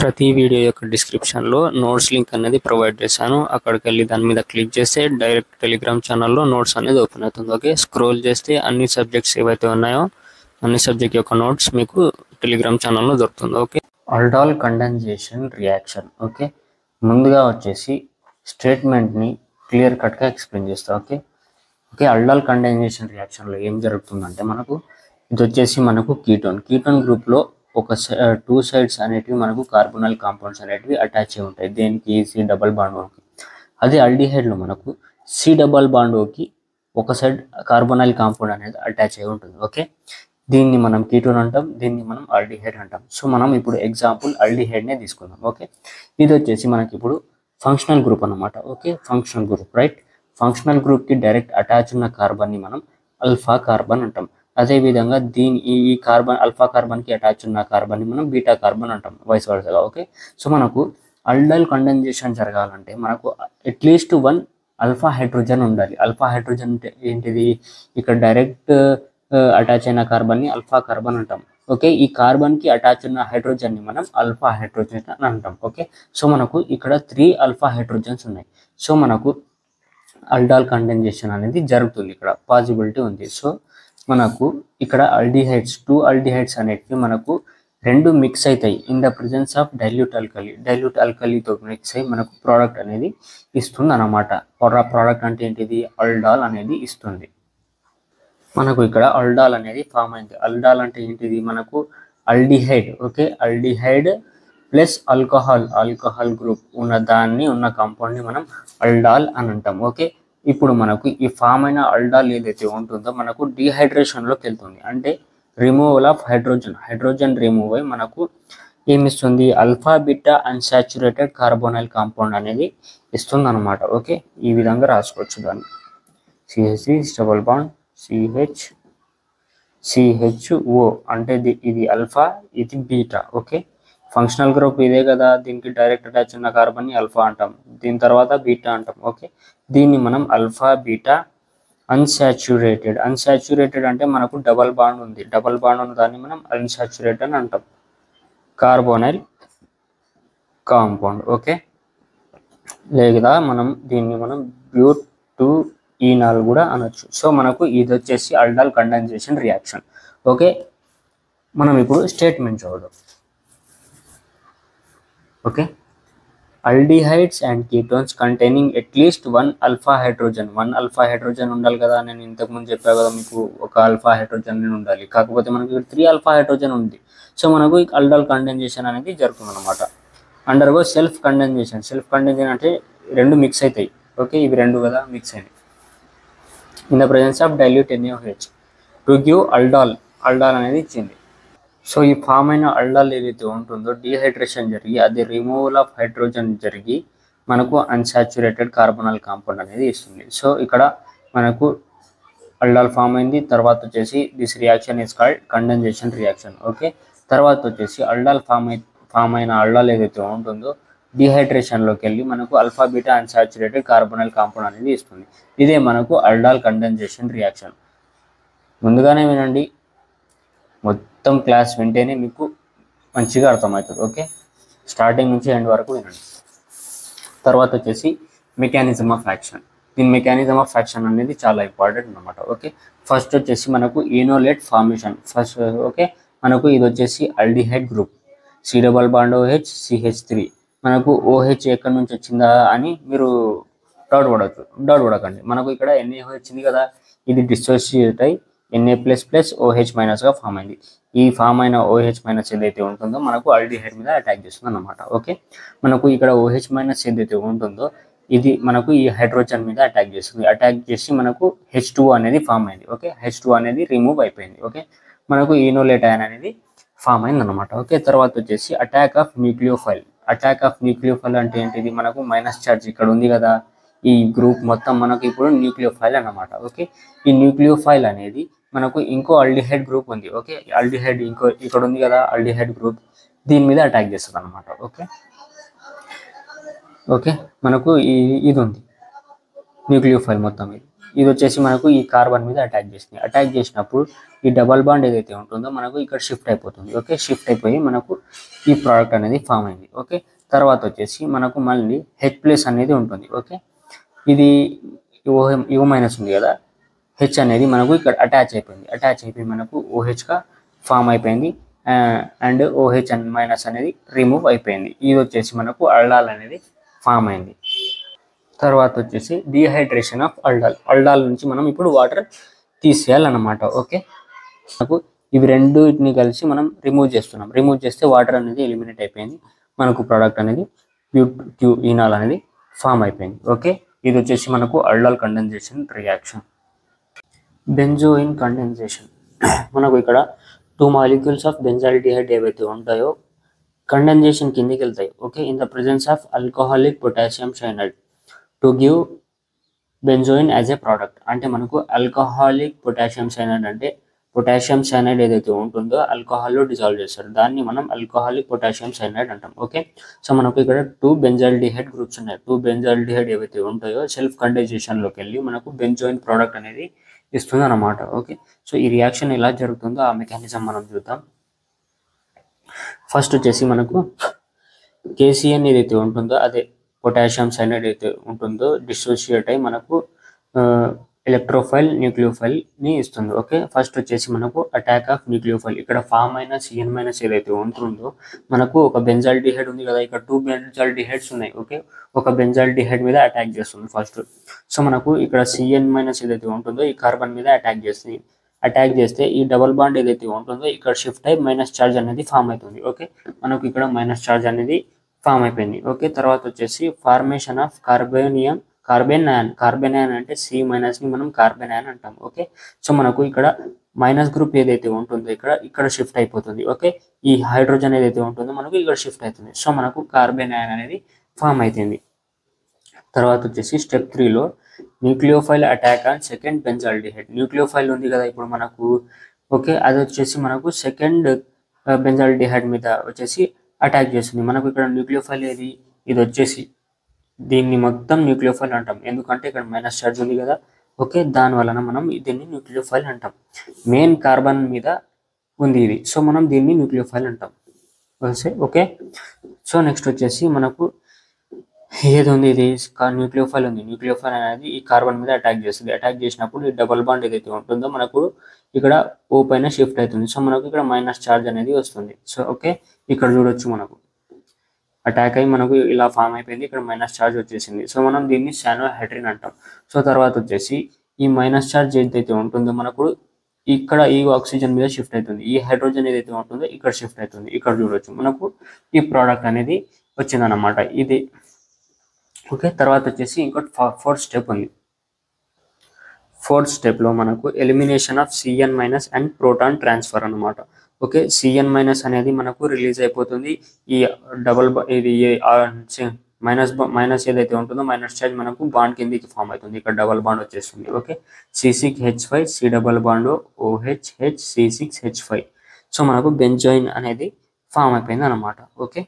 ప్రతి వీడియో యొక్క డిస్క్రిప్షన్లో నోట్స్ లింక్ అనేది ప్రొవైడ్ చేశాను. అక్కడికి వెళ్ళి దాని మీద క్లిక్ చేస్తే డైరెక్ట్ టెలిగ్రామ్ ఛానల్లో నోట్స్ అనేది ఓపెన్ అవుతుంది. ఓకే, స్క్రోల్ చేస్తే అన్ని సబ్జెక్ట్స్ ఏవైతే ఉన్నాయో అన్ని సబ్జెక్ట్ యొక్క నోట్స్ మీకు టెలిగ్రామ్ ఛానల్లో దొరుకుతుంది. Okay, aldol condensation reaction. Okay, ముందుగా వచ్చేసి స్టేట్మెంట్ని క్లియర్ కట్గా ఎక్స్ప్లెయిన్ చేస్తా. ఓకే, ఆల్డాల్ కండెన్సేషన్ రియాక్షన్లో ఏం జరుగుతుందంటే ఇది వచ్చేసి మనకు కీటోన్ గ్రూప్లో ఒక 2 సైడ్స్ అనేటివి మనకు కార్బోనైల్ కాంపౌండ్స్ అనేటివి అటాచ్ అయి ఉంటాయి. దేనికి? సి డబల్ బాండ్ ఓకి. అదే ఆల్డిహైడ్లో మనకు సి డబల్ బాండ్ ఓకి ఒక సైడ్ కార్బోనైల్ కాంపౌండ్ అనేది అటాచ్ అయి ఉంటుంది. ఓకే, దీన్ని మనం కీటోన్ అంటాం, దీన్ని మనం ఆల్డిహైడ్ అంటాం. సో మనం ఇప్పుడు ఎగ్జాంపుల్ ఆల్డిహైడ్నే తీసుకుందాం. ఓకే, ఇది వచ్చేసి మనకి ఇప్పుడు ఫంక్షనల్ గ్రూప్ అన్నమాట. Okay, functional group, right. Functional గ్రూప్కి డైరెక్ట్ అటాచ్ ఉన్న కార్బన్ని మనం ఆల్ఫా కార్బన్ అంటాం. అదేవిధంగా ఈ కార్బన్ ఆల్ఫా కార్బన్కి అటాచ్ ఉన్న కార్బన్ని మనం బీటా కార్బన్ అంటాం, వైస్ వర్సగా. ఓకే, సో మనకు ఆల్డైల్ కండెన్సేషన్ జరగాలంటే మనకు అట్లీస్ట్ 1 ఆల్ఫా హైడ్రోజన్ ఉండాలి. ఆల్ఫా హైడ్రోజన్ అంటే ఏంటిది? ఇక్కడ డైరెక్ట్ అటాచ్ అయిన కార్బన్ని ఆల్ఫా కార్బన్ అంటాం. ఓకే, ఈ కార్బన్కి అటాచ్ ఉన్న హైడ్రోజన్ని మనం ఆల్ఫా హైడ్రోజన్ అని అంటాం. ఓకే, సో మనకు ఇక్కడ 3 ఆల్ఫా హైడ్రోజన్స్ ఉన్నాయి. సో మనకు ఆల్డాల్ కండెన్సేషన్ అనేది జరుగుతుంది. ఇక్కడ పాసిబిలిటీ ఉంది. సో మనకు ఇక్కడ ఆల్డిహైడ్స్ 2 ఆల్డిహైడ్స్ అనేటివి మనకు 2 మిక్స్ అవుతాయి in the presence of dilute alkali. Dilute ఆల్కలీతో మిక్స్ అయ్యి మనకు ప్రోడక్ట్ అనేది ఇస్తుంది అన్నమాట. ప్రోడక్ట్ అంటే ఏంటిది? ఆల్డాల్ అనేది ఇస్తుంది. మనకు ఇక్కడ ఆల్డాల్ అనేది ఫామ్ అయింది. ఆల్డాల్ అంటే ఏంటిది? మనకు aldehyde. Okay, aldehyde plus alcohol group ఉన్న కాంపౌండ్ని మనం ఆల్డాల్ అని అంటాం. ఓకే, ఇప్పుడు మనకు ఈ ఫామ్ అయిన ఆల్డాల్ ఏదైతే ఉంటుందో మనకు డీహైడ్రేషన్లోకి వెళ్తుంది. అంటే రిమూవల్ ఆఫ్ హైడ్రోజన్ రిమూవ్ అయ్యి మనకు ఏమిస్తుంది? Alpha beta unsaturated carbonyl compound అనేది ఇస్తుంది అనమాట. ఓకే, ఈ విధంగా రాసుకోవచ్చు దాన్ని. CH3 డబల్ బాండ్ CHO అంటే ఇది ఆల్ఫా, ఇది బీటా. ఓకే, ఫంక్షనల్ గ్రూప్ ఇదే కదా, దీనికి డైరెక్ట్ అటాచ్ ఉన్న కార్బన్ని ఆల్ఫా అంటాం, దీని తర్వాత బీటా అంటాం. ఓకే, దీన్ని మనం ఆల్ఫా బీటా అన్సాచురేటెడ్ అంటే మనకు డబల్ బాండ్ ఉంది. డబల్ బాండ్ ఉన్న దాన్ని మనం అన్సాచురేటెడ్ అని అంటాం, కార్బోనైల్ కాంపౌండ్. ఓకే, లేదా దీన్ని మనం బ్యూట్ 2 కూడా అనొచ్చు. సో మనకు ఇది వచ్చేసి ఆల్డాల్ కండెన్సేషన్ రియాక్షన్. ఓకే, మనం ఇప్పుడు స్టేట్మెంట్ చూద్దాం. Okay, aldehydes and ketones containing at least 1 alpha hydrogen ఉండాలి కదా. నేను ఇంతకుముందు చెప్పా కదా మీకు, ఒక ఆల్ఫా హైడ్రోజన్ ఉండాలి. కాకపోతే మనకి 3 ఆల్ఫా హైడ్రోజన్ ఉంది. సో మనకు ఆల్డాల్ కండెన్సేషన్ అనేది జరుగుతుంది అనమాట. అండర్గో సెల్ఫ్ కండెన్సేషన్ అంటే 2 మిక్స్ అవుతాయి. ఓకే, ఇవి 2 కదా మిక్స్ అయినాయి in the presence of dilute NaOH to give aldol అనేది ఇచ్చింది. సో ఈ ఫామ్ అయిన ఆల్డాల్ ఏదైతే ఉంటుందో డీహైడ్రేషన్ జరిగి అది రిమూవల్ ఆఫ్ హైడ్రోజన్ జరిగి మనకు అన్సాచురేటెడ్ కార్బోనల్ కాంపౌండ్ అనేది ఇస్తుంది. సో ఇక్కడ మనకు ఆల్డాల్ ఫామ్ అయింది. తర్వాత వచ్చేసి this reaction is called condensation reaction. Okay, తర్వాత వచ్చేసి ఆల్డాల్ ఫామ్ అయిన ఆల్డాల్ ఏదైతే ఉంటుందో డీహైడ్రేషన్లోకి వెళ్ళి మనకు ఆల్ఫా బీటా అన్సాచురేటెడ్ కార్బోనల్ కాంపౌండ్ అనేది ఇస్తుంది. ఇదే మనకు ఆల్డాల్ కండెన్సేషన్ రియాక్షన్. ముందుగానే వినండి, మొత్తం క్లాస్ వింటేనే మీకు మంచిగా అర్థమవుతుంది. ఓకే, స్టార్టింగ్ నుంచి ఎండ్ వరకు వినండి. తర్వాత వచ్చేసి మెకానిజం ఆఫ్ యాక్షన్. దీని మెకానిజం ఆఫ్ యాక్షన్ అనేది చాలా ఇంపార్టెంట్ అన్నమాట. ఓకే, ఫస్ట్ వచ్చేసి మనకు ఈనోలేట్ ఫార్మేషన్. ఓకే, మనకు ఇది వచ్చేసి aldehyde group C double bond OH CH3. మనకు OH ఎక్కడి నుంచి వచ్చిందా అని మీరు డౌట్ పడకండి. మనకు ఇక్కడ NaOH వచ్చింది కదా, ఇది డిసోసియేట్ అయి Na++OH- ఫామ్ అయింది. ఈ ఫామ్ అయిన OH- ఏదైతే ఉంటుందో మనకు ఆల్డిహైడ్ మీద అటాక్ చేస్తుంది అన్నమాట. ఓకే, మనకు ఇక్కడ OH- ఏదైతే ఉంటుందో ఇది మనకు ఈ హైడ్రోజన్ మీద అటాక్ చేస్తుంది. అటాక్ చేసి మనకు H2O అనేది ఫామ్ అయింది. ఓకే, H2O అనేది రిమూవ్ అయిపోయింది. ఓకే, మనకు ఈనోలేట్ అయాన్ అనేది ఫామ్ అయింది అనమాట. ఓకే, తర్వాత వచ్చేసి అటాక్ ఆఫ్ న్యూక్లియోఫైల్ అంటే ఏంటిది? మనకు మైనస్ ఛార్జ్ ఇక్కడ ఉంది కదా, ఈ గ్రూప్ మొత్తం మనకు ఇప్పుడు న్యూక్లియోఫైల్ అన్నమాట. ఓకే, ఈ న్యూక్లియోఫైల్ అనేది మనకు ఇంకో ఆల్డిహైడ్ గ్రూప్ ఉంది. ఓకే, ఆల్డిహైడ్ ఇక్కడ ఉంది కదా, ఆల్డిహైడ్ గ్రూప్ దీని మీద అటాక్ చేస్తుంది అనమాట. ఓకే, మనకు ఇది ఉంది న్యూక్లియోఫైల్ మొత్తం ఇది. ఇది వచ్చేసి మనకు ఈ కార్బన్ మీద అటాక్ చేస్తుంది. అటాక్ చేసినప్పుడు ఈ డబల్ బాండ్ ఏదైతే ఉంటుందో మనకు ఇక్కడ షిఫ్ట్ అయిపోతుంది. ఓకే, షిఫ్ట్ అయిపోయి మనకు ఈ ప్రోడక్ట్ అనేది ఫామ్ అయింది. ఓకే, తర్వాత వచ్చేసి మనకు మళ్ళీ H+ అనేది ఉంటుంది. ఓకే, ఇది O మైనస్ ఉంది కదా, H అనేది మనకు ఇక్కడ అటాచ్ అయిపోయింది. అటాచ్ అయిపోయి మనకు OHగా ఫామ్ అయిపోయింది. అండ్ OH మైనస్ అనేది రిమూవ్ అయిపోయింది. ఇది వచ్చేసి మనకు అల్డాల్ అనేది ఫామ్ అయింది. తర్వాత వచ్చేసి డిహైడ్రేషన్ ఆఫ్ అల్డాల్. అల్డాల్ నుంచి మనం ఇప్పుడు వాటర్ తీసేయాలన్నమాట. ఓకే, మనకు ఇవి రెండుని కలిసి మనం రిమూవ్ చేస్తున్నాం. రిమూవ్ చేస్తే వాటర్ అనేది ఎలిమినేట్ అయిపోయింది. మనకు ప్రోడక్ట్ అనేది బ్యూటీనాల్ అనేది ఫామ్ అయిపోయింది. ఓకే, ఇది వచ్చేసి మనకు అల్డాల్ కండెన్సేషన్ రియాక్షన్. Benzoin condensation. మనకు ఇక్కడ 2 మాలిక్యూల్స్ ఆఫ్ బెంజాల్డిహైడ్ ఏవైతే ఉంటాయో కండెన్సేషన్ కిందికి వెళ్తాయి. Okay, in the presence of alcoholic potassium cyanide to give benzoin as a product. అంటే మనకు ఆల్కహాలిక్ పొటాషియం సైనైడ్ అంటే పొటాషియం సైనైడ్ ఏదైతే ఉంటుందో ఆల్కహాల్లో డిజాల్వ్ చేస్తారు, దాన్ని మనం ఆల్కహాలిక్ పొటాషియం సైనైడ్ అంటాం. ఓకే, సో మనకు ఇక్కడ 2 బెంజాల్డిహైడ్ గ్రూప్స్ ఉన్నాయి. 2 బెంజాల్డిహైడ్ ఏవైతే ఉంటాయో సెల్ఫ్ కండెన్సేషన్లోకి వెళ్ళి మనకు బెంజోయిన్ ప్రోడక్ట్ అనేది ఇస్తుంది అన్నమాట. ఓకే, సో ఈ రియాక్షన్ ఎలా జరుగుతుందో ఆ మెకానిజం మనం చూద్దాం. ఫస్ట్ వచ్చేసి మనకు KCN ఏదైతే ఉంటుందో అదే పొటాషియం సైనైడ్ అయితే ఉంటుందో డిసోసియేట్ అయి మనకు ఎలక్ట్రోఫైల్ న్యూక్లియోఫైల్ ని ఇస్తుంది. ఓకే, ఫస్ట్ వచ్చేసి మనకు అటాక్ ఆఫ్ న్యూక్లియోఫైల్. ఇక్కడ ఫామ్ అయిన CN- ఏదైతే ఉంటుందో మనకు ఒక బెంజాల్డిహైడ్ ఉంది కదా, ఇక్కడ 2 బెంజాల్డిహైడ్స్ ఉన్నాయి. ఓకే, ఒక బెంజాల్డిహైడ్ మీద అటాక్ చేస్తుంది ఫస్ట్. సో మనకు ఇక్కడ CN- ఏదైతే ఉంటుందో ఈ కార్బన్ మీద అటాక్ చేస్తుంది. అటాక్ చేస్తే ఈ డబల్ బాండ్ ఏదైతే ఉంటుందో ఇక్కడ షిఫ్ట్ అయి మైనస్ ఛార్జ్ అనేది ఫామ్ అవుతుంది. ఓకే, మనకు ఇక్కడ మైనస్ ఛార్జ్ అనేది ఫామ్ అయిపోయింది. ఓకే, తర్వాత వచ్చేసి ఫార్మేషన్ ఆఫ్ కార్బన్ అయాన్ అంటే C- ని మనం కార్బన్ అయాన్ అంటాం. ఓకే, సో మనకు ఇక్కడ మైనస్ గ్రూప్ ఏదైతే ఉంటుందో ఇక్కడ షిఫ్ట్ అయిపోతుంది. ఓకే, ఈ హైడ్రోజన్ ఏదైతే ఉంటుందో మనకు ఇక్కడ షిఫ్ట్ అవుతుంది. సో మనకు కార్బన్ అయాన్ అనేది ఫామ్ అవుతుంది. తర్వాత వచ్చేసి స్టెప్ 3లో nucleophile attack on second benzaldehyde. Nucleophile ఉంది కదా ఇప్పుడు మనకు. ఓకే, అది వచ్చేసి మనకు సెకండ్ బెంజాల్డిహైడ్ మీద వచ్చేసి అటాక్ చేస్తుంది. మనకు ఇక్కడ న్యూక్లియోఫైల్ ఏది, ఇది వచ్చేసి దీన్ని మొత్తం న్యూక్లియోఫైల్ అంటాం. ఎందుకంటే ఇక్కడ మైనస్ ఛార్జ్ ఉంది కదా. ఓకే, దాని వలన మనం దీన్ని న్యూక్లియోఫైల్ అంటాం. మెయిన్ కార్బన్ మీద ఉంది ఇది, సో మనం దీన్ని న్యూక్లియోఫైల్ అంటాం. ఓకే, సో నెక్స్ట్ వచ్చేసి మనకు ఏది ఉంది, ఇది న్యూక్లియోఫైల్ ఉంది. న్యూక్లియోఫైల్ అనేది ఈ కార్బన్ మీద అటాక్ చేస్తుంది. అటాక్ చేసినప్పుడు ఈ డబల్ బాండ్ ఏదైతే ఉంటుందో మనకు ఇక్కడ O పైన షిఫ్ట్ అవుతుంది. సో మనకు ఇక్కడ మైనస్ ఛార్జ్ అనేది వస్తుంది. సో ఓకే, ఇక్కడ చూడొచ్చు మనకు అటాక్ అయ్యి మనకు ఇలా ఫామ్ అయిపోయింది. ఇక్కడ మైనస్ ఛార్జ్ వచ్చేసింది. సో మనం దీన్ని శానోహైడ్రిన్ అంటాం. సో తర్వాత వచ్చేసి ఈ మైనస్ ఛార్జ్ ఏదైతే ఉంటుందో మనకు ఇక్కడ ఈ ఆక్సిజన్ మీద షిఫ్ట్ అవుతుంది. ఈ హైడ్రోజన్ ఏదైతే ఉంటుందో ఇక్కడ షిఫ్ట్ అవుతుంది. ఇక్కడ చూడొచ్చు మనకు ఈ ప్రోడక్ట్ అనేది వచ్చిందన్నమాట. ఇది ఓకే, తర్వాత వచ్చేసి ఇంకోటి 4th స్టెప్ ఉంది. 4th స్టెప్లో మనకు elimination of CN- and proton transfer అన్నమాట. ఓకే, CN- అనేది మనకు రిలీజ్ అయిపోతుంది. ఈ ఇది మైనస్ ఏదైతే ఉంటుందో మైనస్ ఛార్జ్ మనకు బాండ్ కిందకి ఫామ్ అవుతుంది. ఇక్కడ డబల్ బాండ్ వచ్చేస్తుంది. Okay, C6H5 C double bond OH C6H5. So మనకు బెంజోయిన్ అనేది ఫామ్ అయిపోయింది అన్నమాట. ఓకే,